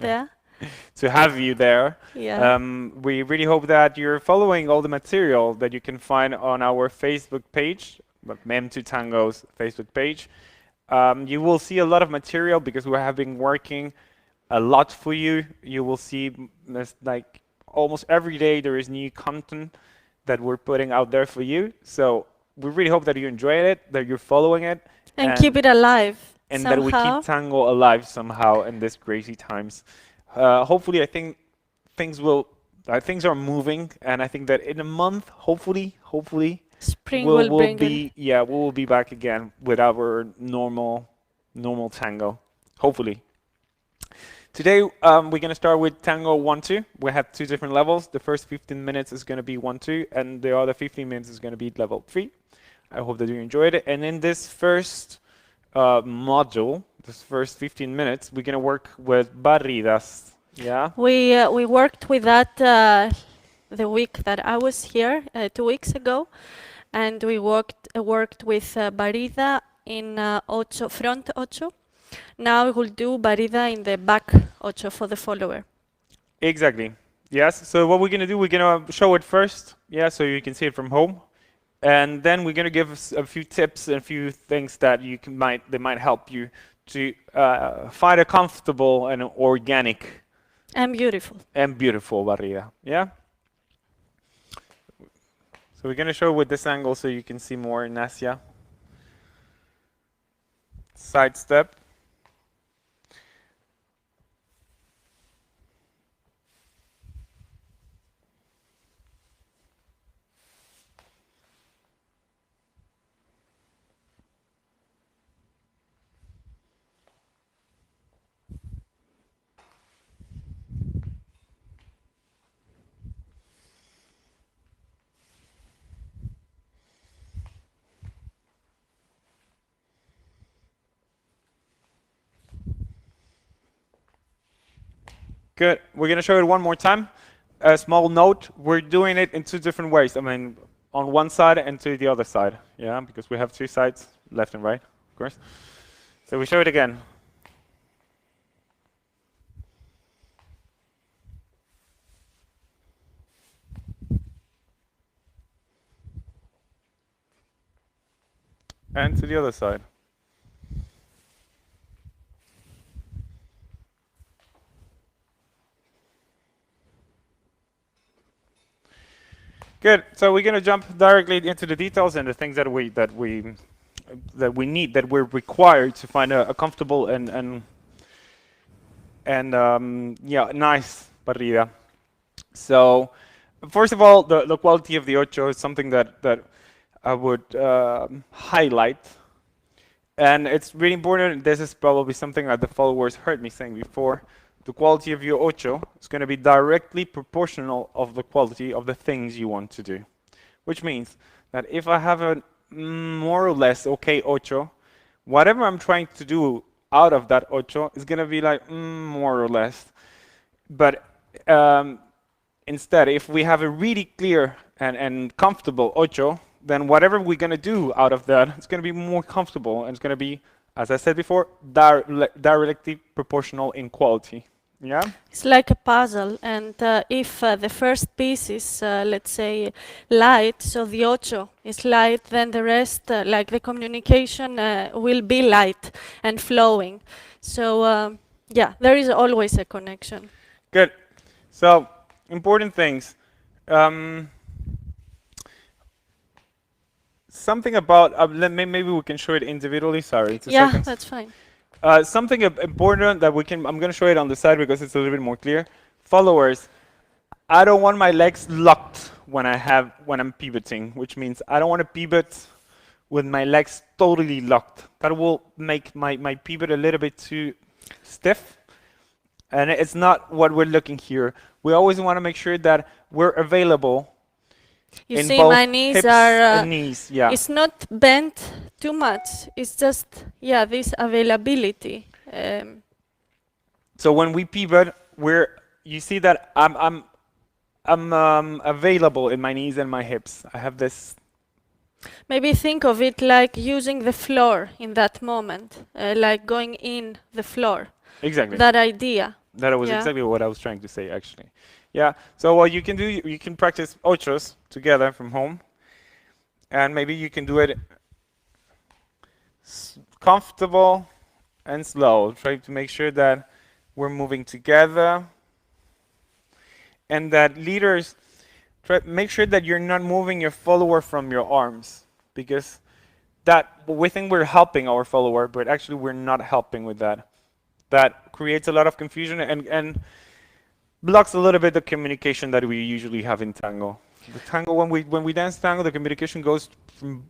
there. to have you there. Yeah. We really hope that you're following all the material that you can find on our Facebook page, Mem2 Tango's Facebook page. You will see a lot of material because we have been working a lot for you. You will see like almost every day there is new content that we're putting out there for you. So we really hope that you enjoy it, that you're following it, And keep it alive and that we keep somehow. Tango alive somehow in these crazy times. Hopefully, I think things are moving, and I think that in a month, hopefully, Spring will bring it. we will be back again with our normal tango. Hopefully. Today, we're gonna start with Tango 1-2. We have two different levels. The first 15 minutes is gonna be 1-2, and the other 15 minutes is gonna be level 3. I hope that you enjoyed it. And in this first module, this first 15 minutes, we're gonna work with Barridas. Yeah. We worked with that the week that I was here 2 weeks ago, and we worked with Barrida in ocho, front ocho. Now we will do Barrida in the back ocho for the follower. Exactly. Yes. So what we're gonna do, we're gonna show it first. Yeah. So you can see it from home, and then we're gonna give a few tips and a few things that they might help you to find a comfortable and organic And beautiful. barrida. Yeah. So we're gonna show with this angle so you can see more in Asia. Side step. Good. We're going to show it one more time. A small note, we're doing it in two different ways. I mean, on one side and to the other side. Yeah, because we have two sides, left and right, of course. So we show it again. And to the other side. Good. So we're going to jump directly into the details and the things that we're required to find a comfortable and nice parrilla. So first of all, the quality of the ocho is something that I would highlight, and it's really important. This is probably something that the followers heard me saying before. The quality of your ocho is going to be directly proportional of the quality of the things you want to do. Which means that if I have a more or less okay ocho, whatever I'm trying to do out of that ocho is going to be like more or less. But instead, if we have a really clear and comfortable ocho, then whatever we're going to do out of that, it's going to be more comfortable, and it's going to be, as I said before, directly proportional in quality. Yeah? It's like a puzzle, and if the first piece is, let's say, light, so the ocho is light, then the rest, like the communication, will be light and flowing. So, yeah, there is always a connection. Good. So, important things. Something about, maybe we can show it individually, sorry. Yeah, that's fine. Something important that I'm going to show it on the side because it's a little bit more clear. Followers, I don't want my legs locked when I'm pivoting, which means I don't want to pivot with my legs totally locked. That will make my pivot a little bit too stiff, and it's not what we're looking here. We always want to make sure that we're available. You see, my knees are, yeah. It's not bent too much. It's just, yeah, this availability. So when we pivot, you see that I'm available in my knees and my hips. I have this. Maybe think of it like using the floor in that moment, like going in the floor. Exactly. That idea. That was Yeah. exactly what I was trying to say, actually. Yeah. So what you can do, you can practice ochos together from home, and maybe you can do it comfortable and slow. Try to make sure that we're moving together, and that leaders make sure that you're not moving your follower from your arms, because that we think we're helping our follower, but actually we're not helping with that. That creates a lot of confusion and blocks a little bit the communication that we usually have in tango. The tango, when we dance tango, the communication goes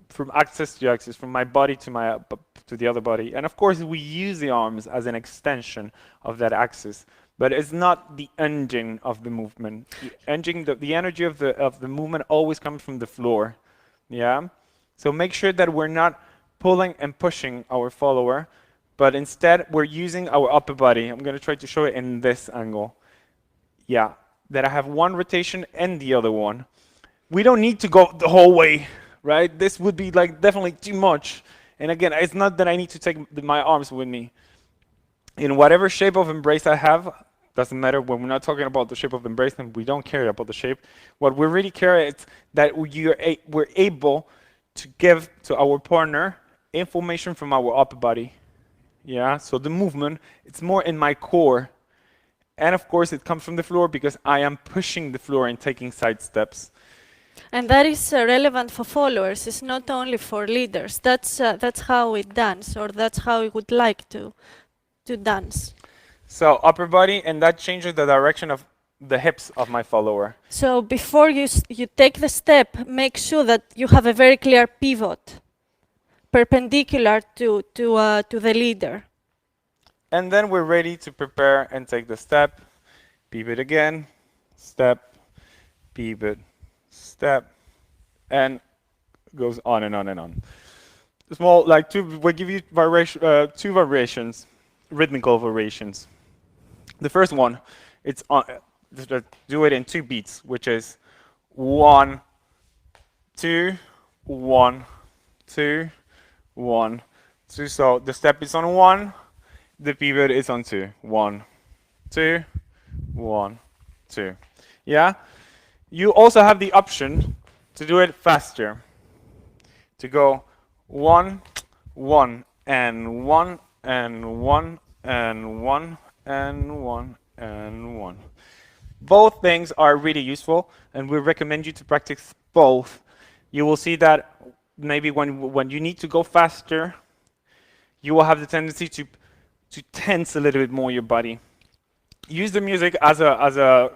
from axis to axis, from my body to my to the other body, and of course we use the arms as an extension of that axis. But it's not the engine of the movement. The engine, the energy of the movement always comes from the floor. Yeah. So make sure that we're not pulling and pushing our follower, but instead we're using our upper body. I'm going to try to show it in this angle. Yeah, that I have one rotation and the other one. We don't need to go the whole way, right? This would be like definitely too much. And again, it's not that I need to take my arms with me. In whatever shape of embrace I have, doesn't matter. When we're not talking about the shape of embrace, then we don't care about the shape. What we really care is that we're able to give to our partner information from our upper body. Yeah, so the movement, it's more in my core. And of course, it comes from the floor because I am pushing the floor and taking side steps. And that is relevant for followers. It's not only for leaders. That's how we dance, or that's how we would like to dance. So upper body, and that changes the direction of the hips of my follower. So before you take the step, make sure that you have a very clear pivot, perpendicular to the leader. And then we're ready to prepare and take the step. Pivot again, step, pivot, step, and goes on and on and on. Small, like we'll give you two variations, rhythmical variations. The first one, it's do it in 2 beats, which is 1, 2, 1, 2, 1, 2. So the step is on 1, the pivot is on 2. 1, 2, 1, 2. Yeah? You also have the option to do it faster. To go 1, 1, and 1, and 1, and 1, and 1, and 1. Both things are really useful, and we recommend you to practice both. You will see that maybe when you need to go faster, you will have the tendency to tense a little bit more your body. Use the music as a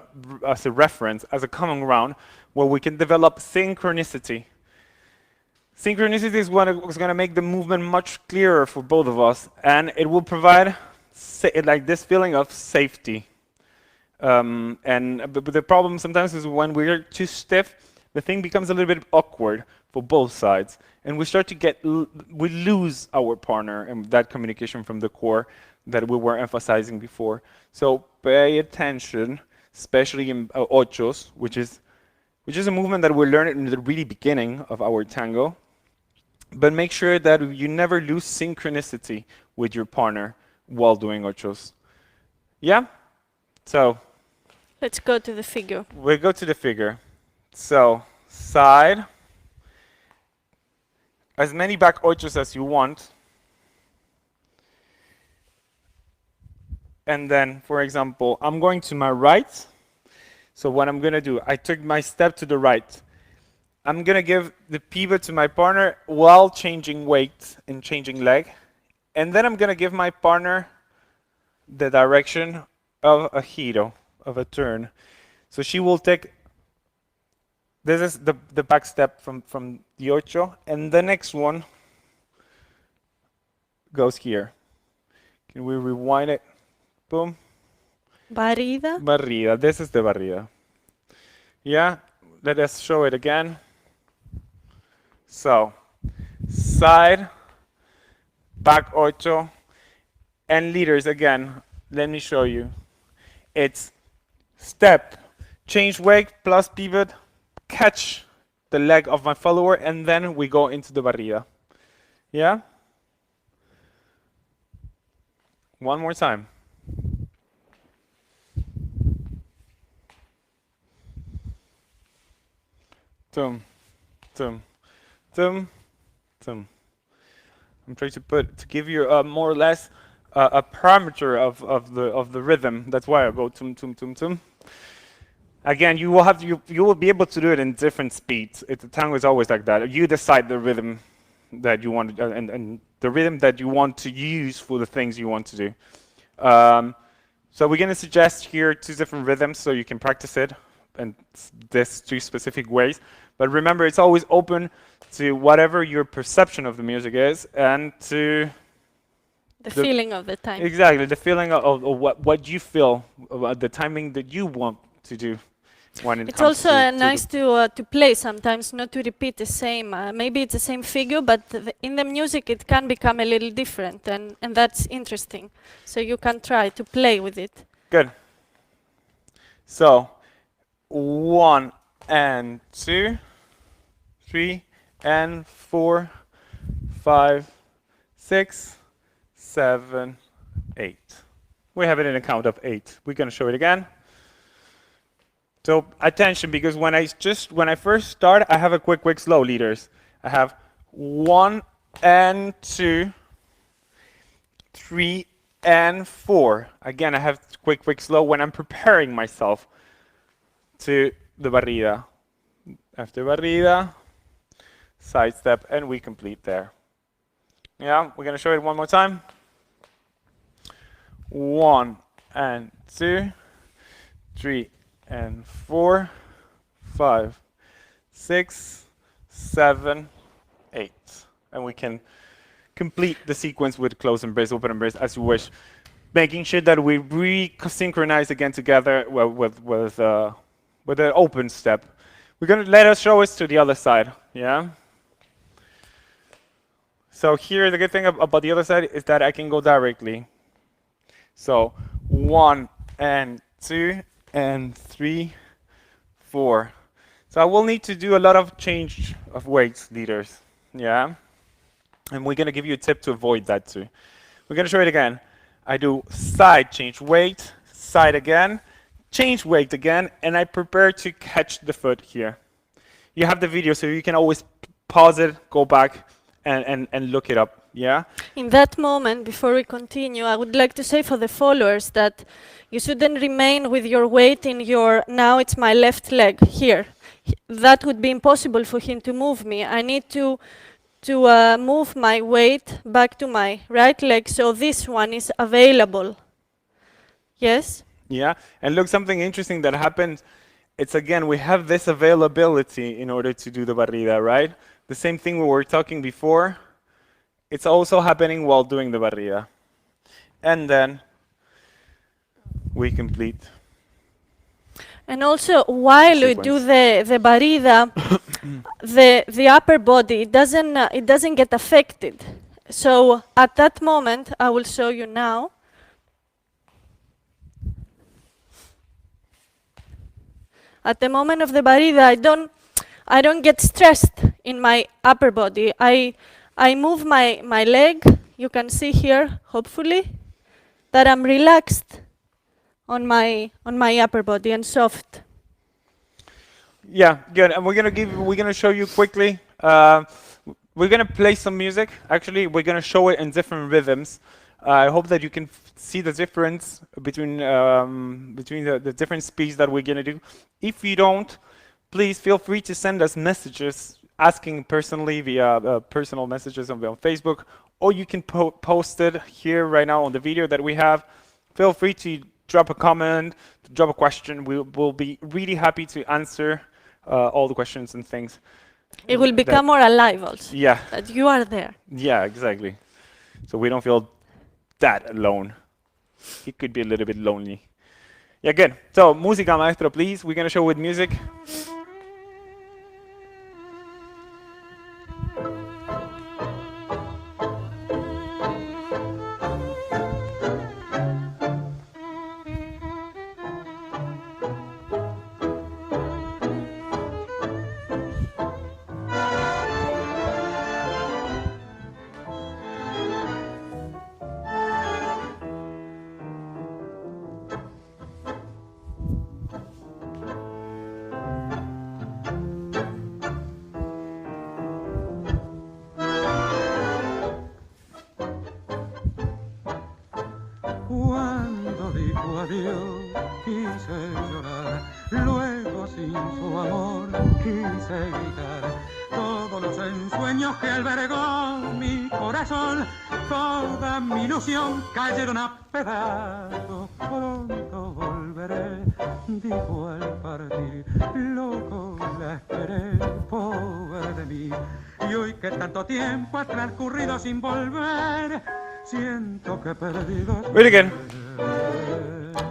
reference, as a common ground, where we can develop synchronicity. Synchronicity is what is going to make the movement much clearer for both of us, and it will provide like this feeling of safety. But the problem sometimes is when we're too stiff, the thing becomes a little bit awkward for both sides, and we start to we lose our partner and that communication from the core that we were emphasizing before. So pay attention, especially in ochos, which is a movement that we learned in the really beginning of our tango. But make sure that you never lose synchronicity with your partner while doing ochos. Yeah? So Let's go to the figure. we go to the figure. So side, as many back ochos as you want. And then, for example, I'm going to my right. So what I'm going to do, I took my step to the right. I'm going to give the pivot to my partner while changing weight and changing leg. And then I'm going to give my partner the direction of a giro, of a turn. So she will take, this is the back step from the ocho, and the next one goes here. Can we rewind it? Boom. Barrida. Barrida. This is the barrida. Yeah, let us show it again. So, side, back ocho, and leaders again. Let me show you. It's step, change weight plus pivot, catch the leg of my follower, and then we go into the barrida. Yeah? One more time. tum, tum, tum, tum. I'm trying to give you more or less a parameter of the rhythm. That's why I go tum tum tum tum. Again, you will be able to do it in different speeds. The tango is always like that. You decide the rhythm that you want, and the rhythm that you want to use for the things you want to do. So we're going to suggest here 2 different rhythms so you can practice it in these 2 specific ways. But remember, it's always open to whatever your perception of the music is and to The feeling of the time. exactly the feeling of what you feel, the timing that you want to do when it It's comes also to nice to play sometimes, not to repeat the same. Maybe it's the same figure, but in the music it can become a little different, and that's interesting. So you can try to play with it. Good. So 1 and 2, 3 and 4, 5, 6, 7, 8. We have it in a count of 8. We're going to show it again. So attention, because when I first start, I have a quick, slow leaders. I have 1 and 2, 3 and 4. Again, I have quick, slow when I'm preparing myself to the barrida. After barrida, side step, and we complete there. Yeah, we're going to show it one more time. 1 and 2, 3 and 4, 5, 6, 7, 8. And we can complete the sequence with close embrace, open embrace, as you wish, making sure that we re-synchronize again together with an open step. We're going to let us show us to the other side, yeah? So here, the good thing about the other side is that I can go directly. So 1 and 2 and 3, 4. So I will need to do a lot of change of weights, leaders, yeah? And we're going to give you a tip to avoid that too. We're going to show it again. I do side, change weight, side again, change weight again, and I prepare to catch the foot here. You have the video, so you can always pause it, go back, and look it up, yeah? In that moment, before we continue, I would like to say for the followers that you shouldn't remain with your weight in your, now it's my left leg, here. That would be impossible for him to move me. I need to move my weight back to my right leg, so this one is available. Yes? Yeah, and look, something interesting that happens, it's again, we have this availability in order to do the barrida, right? The same thing we were talking before, it's also happening while doing the barrida. And then we complete. And also, while we do the barrida, the upper body, it doesn't get affected. So at that moment, I will show you now. At the moment of the barrida, I don't get stressed in my upper body. I move my leg. You can see here, hopefully, that I'm relaxed on my upper body and soft. Yeah, good. And we're gonna show you quickly. We're gonna play some music. Actually, we're gonna show it in different rhythms. I hope that you can see the difference between the different speeds that we're gonna do. If you don't, please feel free to send us messages asking personally via personal messages on Facebook, or you can post it here right now on the video that we have. Feel free to drop a comment, drop a question. We'll be really happy to answer all the questions and things. It will become more alive also. Yeah. That you are there. Yeah, exactly. So we don't feel that alone. It could be a little bit lonely. Yeah, good. So, música, maestro, please. We're going to show with music. quise llorar, luego sin su amor quise gritar. Todos los ensueños que albergó mi corazón, toda mi ilusión cayeron a pedazos. Pronto volveré, dijo al partir, loco la esperé, pobre de mí. Y hoy que tanto tiempo ha transcurrido sin volver, siento que he perdido. Wait again.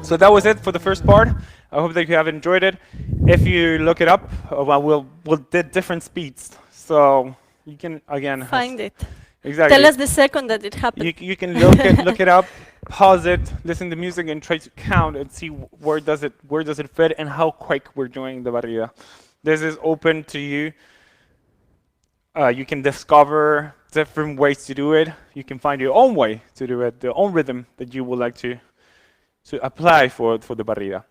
So that was it for the first part. I hope that you have enjoyed it. If you look it up, we'll did different speeds, so you can again Find it. Exactly. Tell us the second that it happened. You can look it up, pause it, listen to music, and try to count and see where does it fit and how quick we're doing the barrida. This is open to you. You can discover different ways to do it. You can find your own way to do it, the own rhythm that you would like to apply for the barrida.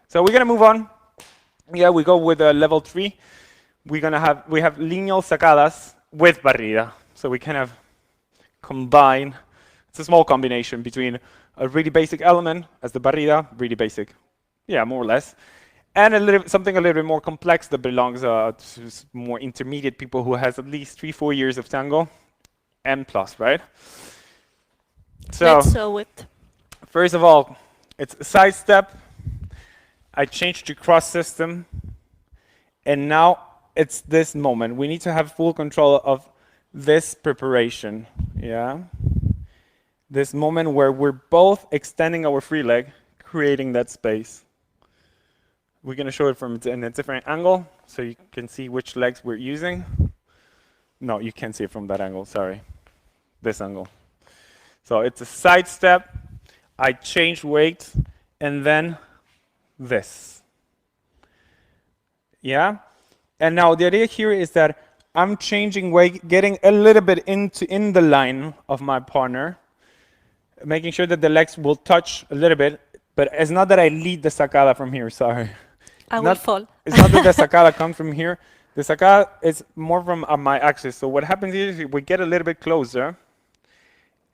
So we're gonna move on. Yeah, we go with level 3. We have lineal sacadas with barrida. So we kind of combine. It's a small combination between a really basic element as the barrida, really basic, yeah, more or less, and something a little bit more complex that belongs to more intermediate people who has at least 3-4 years of tango and plus, right? So Let's show it. first of all, it's a side step. I changed to cross system, and now it's this moment. We need to have full control of this preparation, yeah? This moment where we're both extending our free leg, creating that space. We're gonna show it from in a different angle, so you can see which legs we're using. No, you can't see it from that angle, sorry. This angle. So it's a side step, I change weight, and then this. Yeah? And now the idea here is that I'm changing weight, getting a little bit in the line of my partner, making sure that the legs will touch a little bit, but it's not that I lead the sacada from here, sorry. I will fall. It's not that the sacada comes from here. The sacada is more from my axis. So what happens is we get a little bit closer,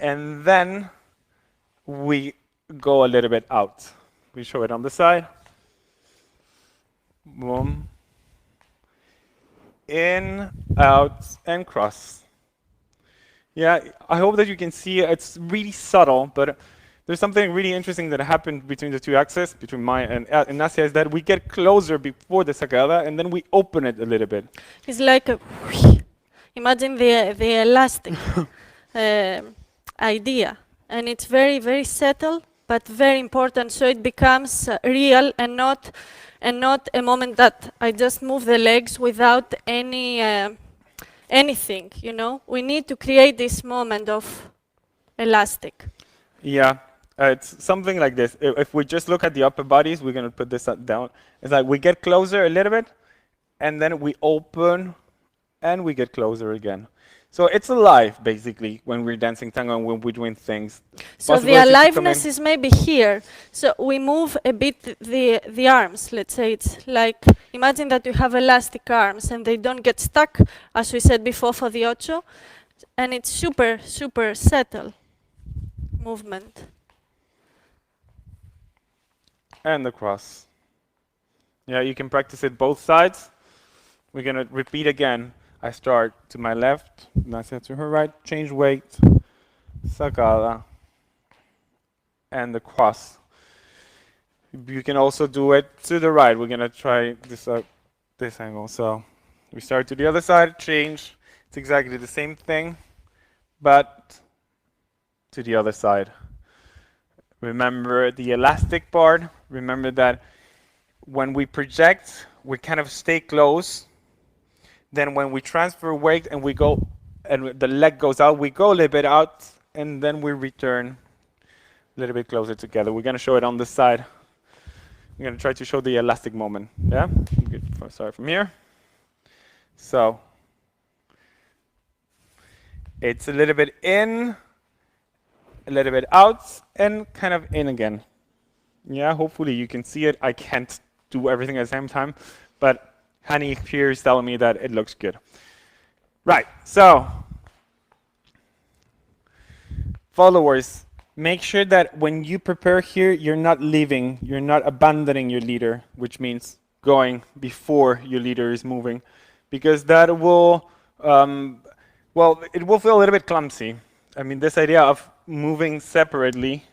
and then we go a little bit out. We show it on the side. Boom. In, out, and cross. Yeah, I hope that you can see it's really subtle, but there's something really interesting that happened between the two axes, between mine and Athanasia, is that we get closer before the sacada, and then we open it a little bit. It's like a imagine the elastic idea, and it's very, very subtle, but very important, so it becomes real and not a moment that I just move the legs without anything, you know? We need to create this moment of elastic. Yeah, it's something like this. If we just look at the upper bodies, we're going to put this down. It's like we get closer a little bit, and then we open, and we get closer again. So it's alive, basically, when we're dancing tango and when we're doing things. So the aliveness is maybe here. So we move a bit the arms. Let's say it's like, imagine that you have elastic arms and they don't get stuck, as we said before for the ocho. And it's super, super subtle movement. And the cross. Yeah, you can practice it both sides. We're going to repeat again. I start to my left, Nasia to her right, change weight, sacada, and the cross. You can also do it to the right. We're going to try this angle. So we start to the other side, change. It's exactly the same thing, but to the other side. Remember the elastic part. Remember that when we project, we kind of stay close. Then when we transfer weight and we go, and the leg goes out, we go a little bit out, and then we return a little bit closer together. We're going to show it on this side. I'm going to try to show the elastic moment. Yeah? Sorry, from here. So it's a little bit in, a little bit out, and kind of in again. Yeah, hopefully you can see it. I can't do everything at the same time, but Hani here is telling me that it looks good. Right, so followers make sure that when you prepare here, you're not leaving, you're not abandoning your leader, which means going before your leader is moving, because that will, well, it will feel a little bit clumsy. I mean, this idea of moving separately.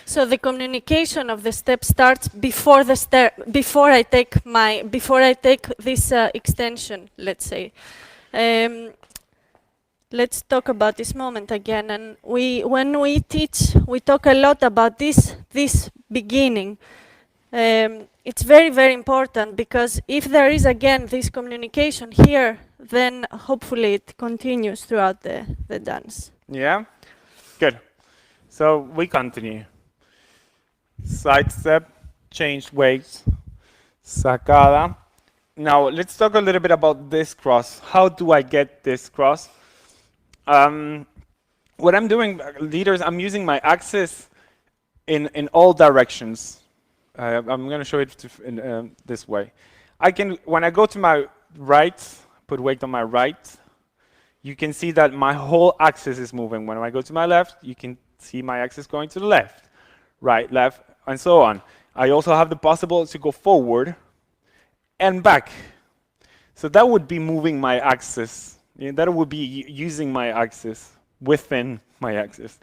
So the communication of the step starts before the step, before I take this extension, let's say. Let's talk about this moment again. And when we teach, we talk a lot about this beginning. It's very, very important, because if there is again this communication here, then hopefully it continues throughout the dance. Yeah? Good. So we continue. Side step, change weight, sacada. Now let's talk a little bit about this cross. How do I get this cross? What I'm doing, leaders, I'm using my axis in all directions. I'm going to show it in this way. When I go to my right, put weight on my right, you can see that my whole axis is moving. When I go to my left, you can see my axis going to the left, right, left, and so on. I also have the possibility to go forward and back. So that would be moving my axis. That would be using my axis within my axis.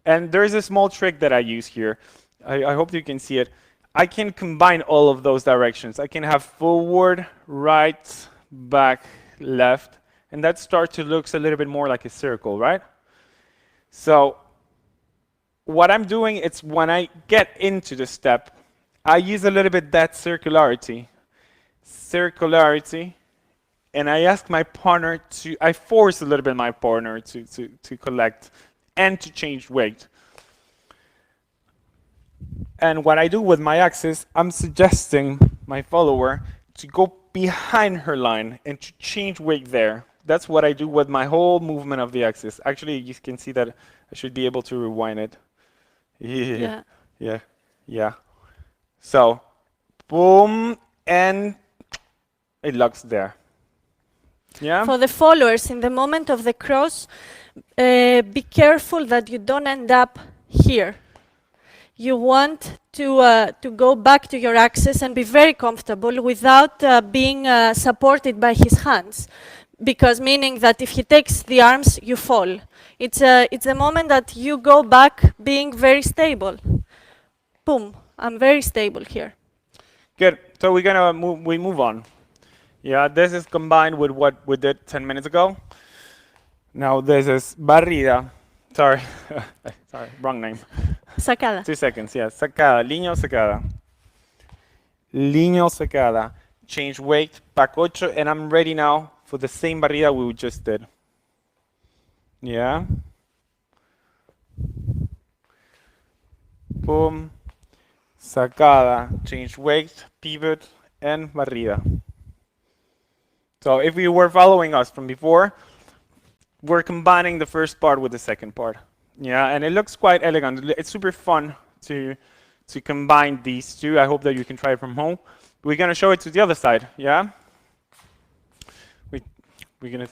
And there's a small trick that I use here. I hope you can see it. I can combine all of those directions. I can have forward, right, back, left, and that starts to look a little bit more like a circle, right? So what I'm doing is when I get into the step, I use a little bit that circularity, and I ask my partner I force a little bit my partner to collect and to change weight. And what I do with my axis, I'm suggesting my follower to go behind her line and to change weight there. That's what I do with my whole movement of the axis. Actually, you can see that I should be able to rewind it. Yeah. So, boom, and it locks there. Yeah. For the followers, in the moment of the cross, be careful that you don't end up here. You want to go back to your axis and be very comfortable without being supported by his hands, because meaning that if he takes the arms, you fall. It's a moment that you go back being very stable. Boom, I'm very stable here. Good. So we move on. Yeah, this is combined with what we did 10 minutes ago. Now this is barrida. Sorry, wrong name. Sacada. 2 seconds, yeah. Sacada, lineal sacada. Lineal sacada. Change weight, back 8, and I'm ready now for the same barrida we just did. Yeah. Boom. Sacada, change weight, pivot, and barrida. So if you were following us from before, we're combining the first part with the second part. Yeah, and it looks quite elegant. It's super fun to combine these two. I hope that you can try it from home. We're gonna show it to the other side. Yeah. We're gonna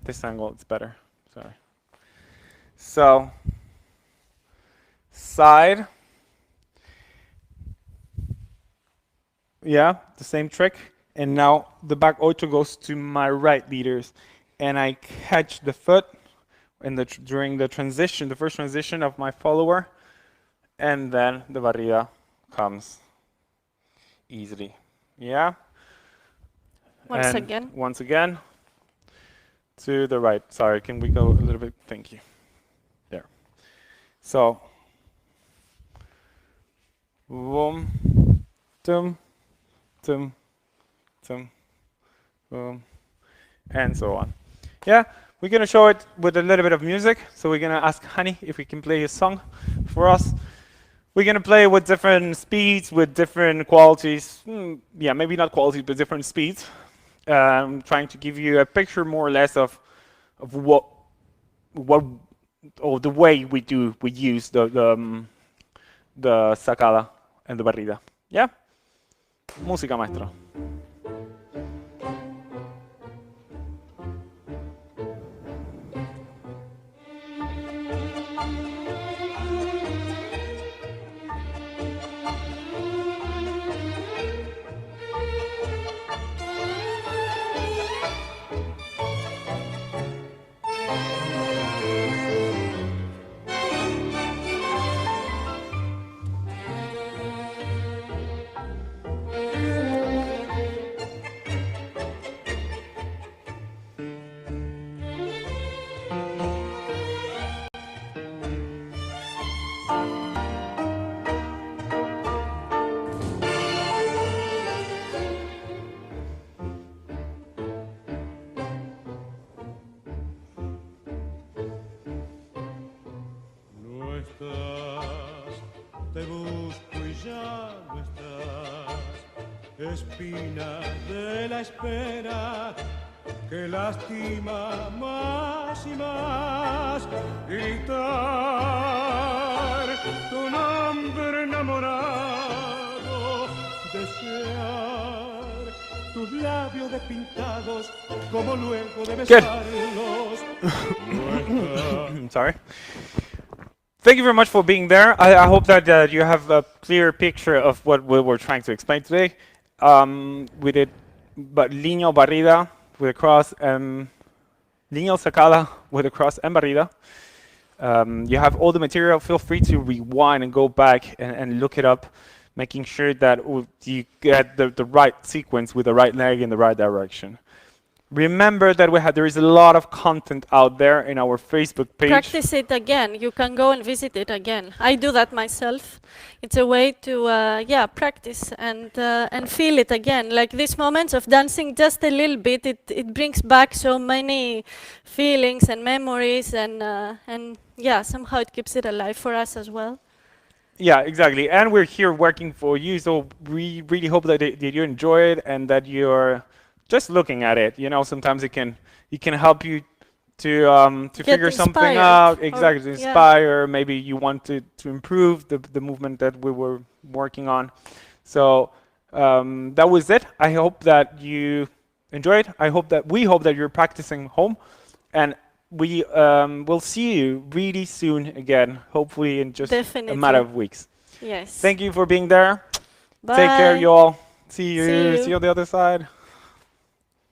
this angle it's better. Sorry. So side. Yeah, the same trick. And now the back 8 goes to my right, leaders, and I catch the foot during the transition, the first transition of my follower, and then the barrida comes easily. Yeah. Once again to the right. Sorry, can we go a little bit? Thank you. There. So, boom, tum, tum, tum, boom, and so on. Yeah, we're gonna show it with a little bit of music. So we're gonna ask Hani if we can play a song for us. We're gonna play with different speeds, with different qualities. Yeah, maybe not qualities, but different speeds. Trying to give you a picture more or less of what or the way we use the sacada and the barrida. Yeah, música, maestro. espina de la espera que lastima más y más. Gritar tu nombre enamorado, desear tus labios despintados como luego de besarlos. Sorry. Thank you very much for being there. I hope that you have a clear picture of what we were trying to explain today. We did lineal barrida with a cross, lineal sacada with a cross and barrida. You have all the material. Feel free to rewind and go back and look it up, making sure that you get the right sequence with the right leg in the right direction. Remember that there is a lot of content out there in our Facebook page. Practice it again. You can go and visit it again. I do that myself. It's a way to practice and feel it again. Like these moments of dancing just a little bit, it brings back so many feelings and memories and somehow it keeps it alive for us as well. Yeah, exactly. And we're here working for you, so we really hope that you enjoy it and that you're just looking at it. You know, sometimes it can help you to figure something out. Exactly, to inspire. Maybe you want to improve the movement that we were working on. So that was it. I hope that you enjoyed. We hope that you're practicing home, and we will see you really soon again. Hopefully in just a matter of weeks. Yes. Thank you for being there. Bye. Take care, you all. See you See you. on the other side.